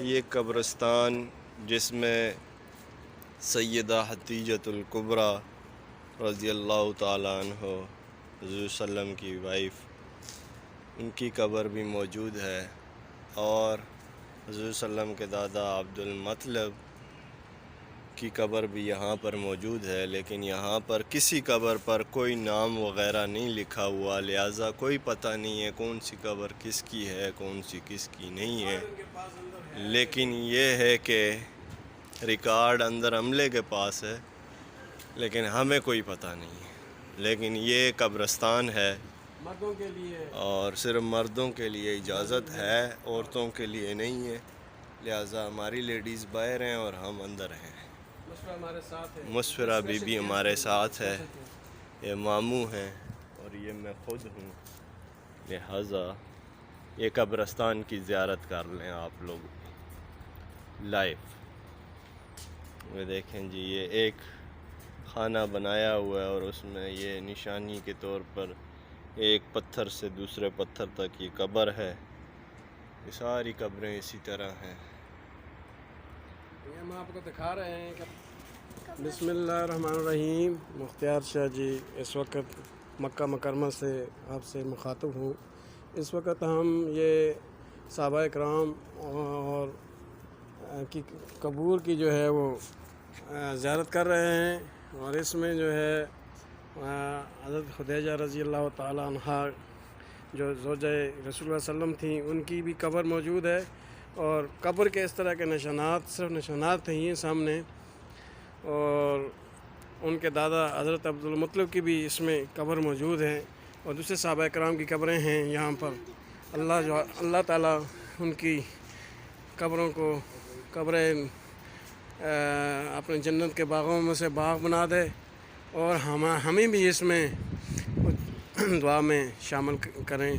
یہ قبرستان جس میں سیدہ حتیجۃ الکبریٰ رضی اللہ تعالیٰ عنہ حضور صلی اللہ علیہ وسلم کی وائف، ان کی قبر بھی موجود ہے، اور حضور صلی اللہ علیہ وسلم کے دادا عبد المطلب کی قبر بھی یہاں پر موجود ہے، لیکن یہاں پر کسی قبر پر کوئی نام وغیرہ نہیں لکھا ہوا، لہٰذا کوئی پتہ نہیں ہے کون سی قبر کس کی ہے، کون سی کس کی نہیں ہے۔ لیکن یہ ہے کہ ریکارڈ اندر عملے کے پاس ہے، لیکن ہمیں کوئی پتہ نہیں ہے۔ لیکن یہ قبرستان ہے مردوں کے لیے، اور صرف مردوں کے لیے اجازت ہے، عورتوں کے لیے نہیں ہے، لہٰذا ہماری لیڈیز باہر ہیں اور ہم اندر ہیں۔ مسفرہ ہمارے ساتھ ہے، مسفرہ بی بی ہمارے ساتھ ہے، یہ ماموں ہیں اور یہ میں خود ہوں، لہٰذا یہ قبرستان کی زیارت کر لیں آپ لوگ لائیو۔ یہ دیکھیں جی، یہ ایک خانہ بنایا ہوا ہے اور اس میں یہ نشانی کے طور پر ایک پتھر سے دوسرے پتھر تک یہ قبر ہے۔ یہ ساری قبریں اسی طرح ہیں۔ یہ ہم آپ کو دکھا رہے ہیں کہ بسم اللہ الرحمن الرحیم۔ مختار شاہ جی اس وقت مکہ مکرمہ سے آپ سے مخاطب ہوں۔ اس وقت ہم یہ صحابہ کرام اور کی قبور کی جو ہے وہ زیارت کر رہے ہیں، اور اس میں جو ہے حضرت خدیجہ رضی اللہ تعالیٰ عنہا جو زوجہ رسول اللہ صلی اللہ علیہ وسلم تھیں، ان کی بھی قبر موجود ہے، اور قبر کے اس طرح کے نشانات صرف نشانات ہیں سامنے، اور ان کے دادا حضرت عبد المطلب کی بھی اس میں قبر موجود ہے، اور دوسرے صحابہ کرام کی قبریں ہیں یہاں پر۔ اللہ تعالیٰ ان کی قبروں کو قبریں اپنے جنت کے باغوں میں سے باغ بنا دے، اور ہمیں بھی اس میں دعا میں شامل کریں۔